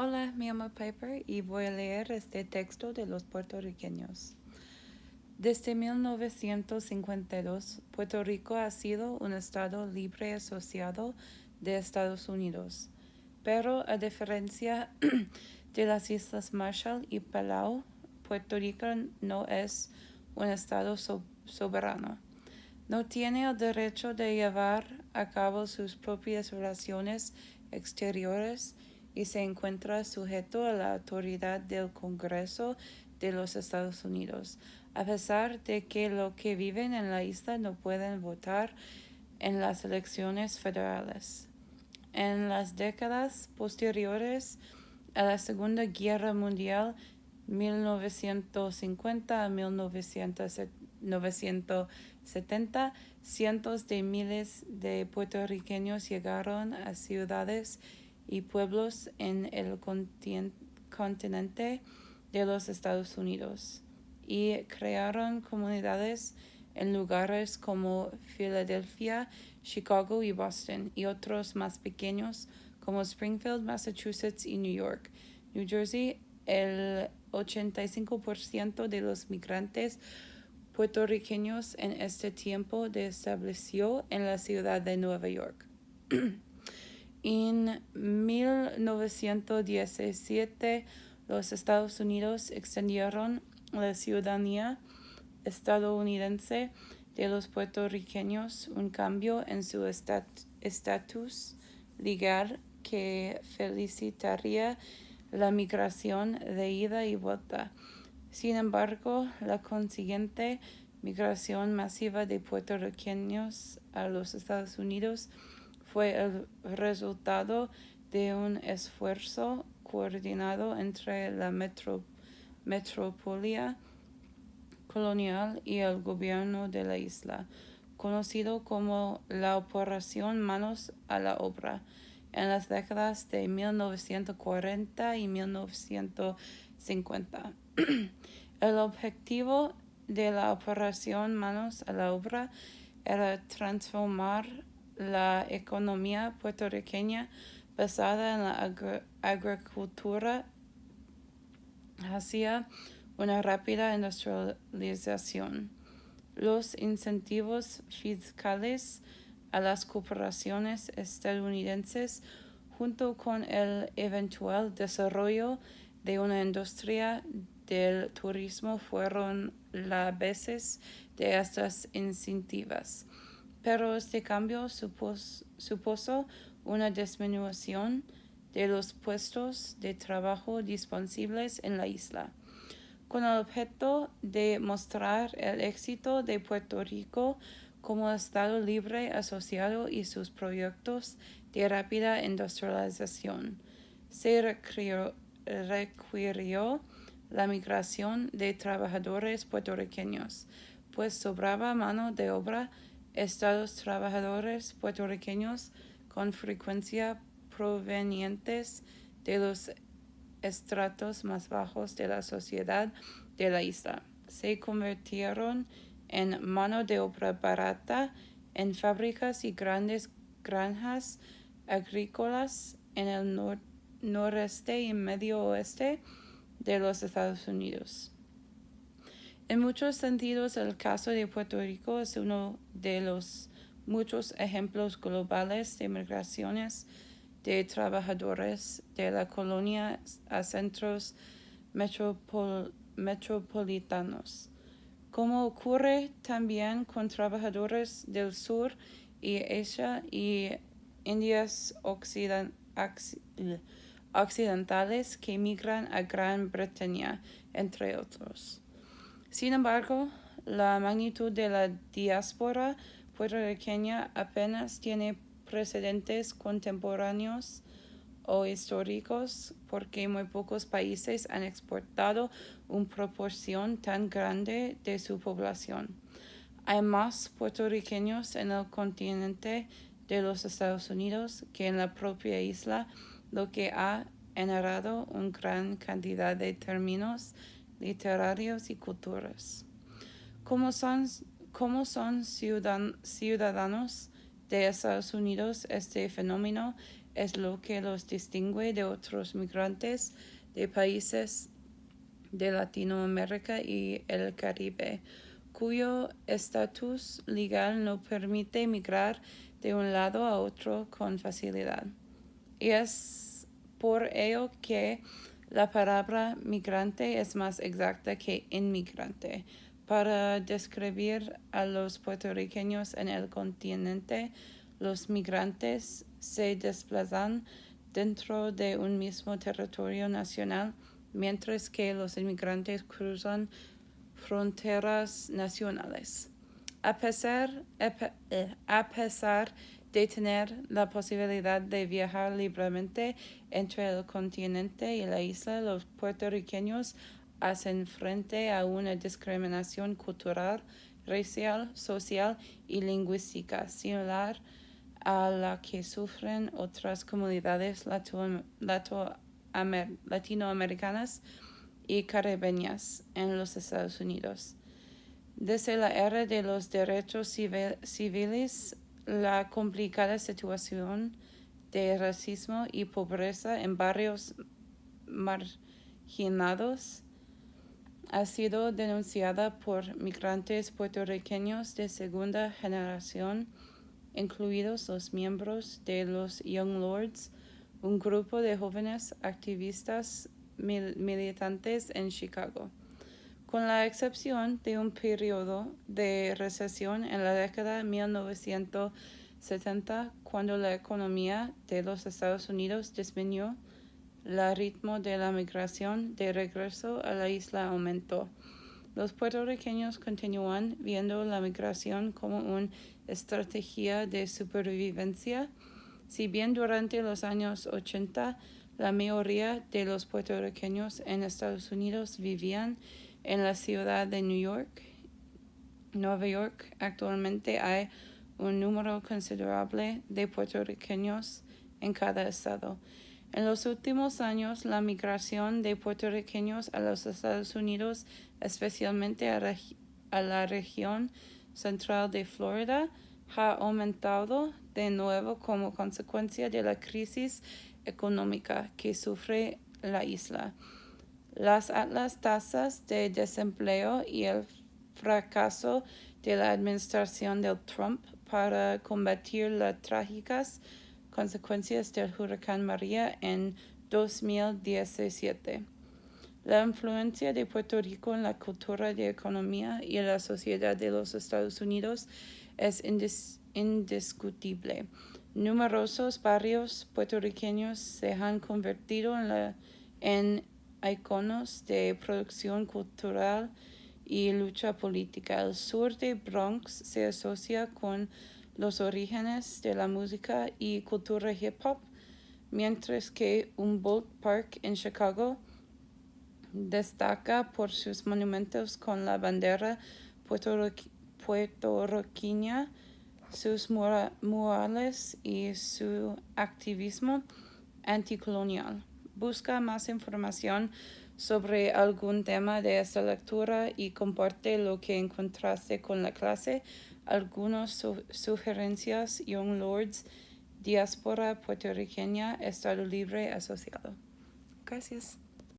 Hola, me llamo Piper y voy a leer este texto de los puertorriqueños. Desde 1952, Puerto Rico ha sido un estado libre asociado de Estados Unidos, pero a diferencia de las Islas Marshall y Palau, Puerto Rico no es un estado soberano. No tiene el derecho de llevar a cabo sus propias relaciones exteriores y se encuentra sujeto a la autoridad del Congreso de los Estados Unidos, a pesar de que los que viven en la isla no pueden votar en las elecciones federales. En las décadas posteriores a la Segunda Guerra Mundial, 1950 a 1970, cientos de miles de puertorriqueños llegaron a ciudades y pueblos en el continente de los Estados Unidos y crearon comunidades en lugares como Filadelfia, Chicago y Boston, y otros más pequeños como Springfield, Massachusetts y New York. New Jersey, el 85% de los migrantes puertorriqueños en este tiempo se estableció en la ciudad de Nueva York. En 1917, los Estados Unidos extendieron la ciudadanía estadounidense de los puertorriqueños, un cambio en su estatus legal que facilitaría la migración de ida y vuelta. Sin embargo, la consiguiente migración masiva de puertorriqueños a los Estados Unidos fue el resultado de un esfuerzo coordinado entre la metrópoli colonial y el gobierno de la isla, conocido como la Operación Manos a la Obra, en las décadas de 1940 y 1950. El objetivo de la Operación Manos a la Obra era transformar la economía puertorriqueña basada en la agricultura hacia una rápida industrialización. Los incentivos fiscales a las corporaciones estadounidenses, junto con el eventual desarrollo de una industria del turismo, fueron las bases de estas incentivas. Pero este cambio supuso una disminución de los puestos de trabajo disponibles en la isla, con el objeto de mostrar el éxito de Puerto Rico como Estado libre asociado y sus proyectos de rápida industrialización. Se requirió la migración de trabajadores puertorriqueños, pues sobraba mano de obra. Estos trabajadores puertorriqueños, con frecuencia provenientes de los estratos más bajos de la sociedad de la isla, se convirtieron en mano de obra barata en fábricas y grandes granjas agrícolas en el noreste y medio oeste de los Estados Unidos. En muchos sentidos, el caso de Puerto Rico es uno de los muchos ejemplos globales de migraciones de trabajadores de la colonia a centros metropolitanos, como ocurre también con trabajadores del sur y Asia y Indias occidentales que migran a Gran Bretaña, entre otros. Sin embargo, la magnitud de la diáspora puertorriqueña apenas tiene precedentes contemporáneos o históricos, porque muy pocos países han exportado una proporción tan grande de su población. Hay más puertorriqueños en el continente de los Estados Unidos que en la propia isla, lo que ha generado una gran cantidad de términos literarios y culturas. Como son ciudadanos de Estados Unidos, este fenómeno es lo que los distingue de otros migrantes de países de Latinoamérica y el Caribe, cuyo estatus legal no permite migrar de un lado a otro con facilidad. Y es por ello que la palabra migrante es más exacta que inmigrante. Para describir a los puertorriqueños en el continente, los migrantes se desplazan dentro de un mismo territorio nacional, mientras que los inmigrantes cruzan fronteras nacionales. A pesar de tener la posibilidad de viajar libremente entre el continente y la isla, los puertorriqueños hacen frente a una discriminación cultural, racial, social y lingüística similar a la que sufren otras comunidades latinoamericanas y caribeñas en los Estados Unidos. Desde la era de los derechos civiles, la complicada situación de racismo y pobreza en barrios marginados ha sido denunciada por migrantes puertorriqueños de segunda generación, incluidos los miembros de los Young Lords, un grupo de jóvenes activistas militantes en Chicago. Con la excepción de un periodo de recesión en la década de 1970, cuando la economía de los Estados Unidos disminuyó, el ritmo de la migración de regreso a la isla aumentó. Los puertorriqueños continúan viendo la migración como una estrategia de supervivencia. Si bien durante los años 80 la mayoría de los puertorriqueños en Estados Unidos vivían en la ciudad de Nueva York, actualmente hay un número considerable de puertorriqueños en cada estado. En los últimos años, la migración de puertorriqueños a los Estados Unidos, especialmente a la región central de Florida, ha aumentado de nuevo como consecuencia de la crisis económica que sufre la isla. Las altas tasas de desempleo y el fracaso de la administración de Trump para combatir las trágicas consecuencias del huracán María en 2017. La influencia de Puerto Rico en la cultura, la economía y la sociedad de los Estados Unidos es indiscutible. Numerosos barrios puertorriqueños se han convertido en iconos de producción cultural y lucha política. El sur de Bronx se asocia con los orígenes de la música y cultura hip hop, mientras que Humboldt Park en Chicago destaca por sus monumentos con la bandera puertorriqueña, sus murales y su activismo anticolonial. Busca más información sobre algún tema de esta lectura y comparte lo que encontraste con la clase. Algunas sugerencias: Young Lords, Diáspora Puertorriqueña, Estado Libre Asociado. Gracias.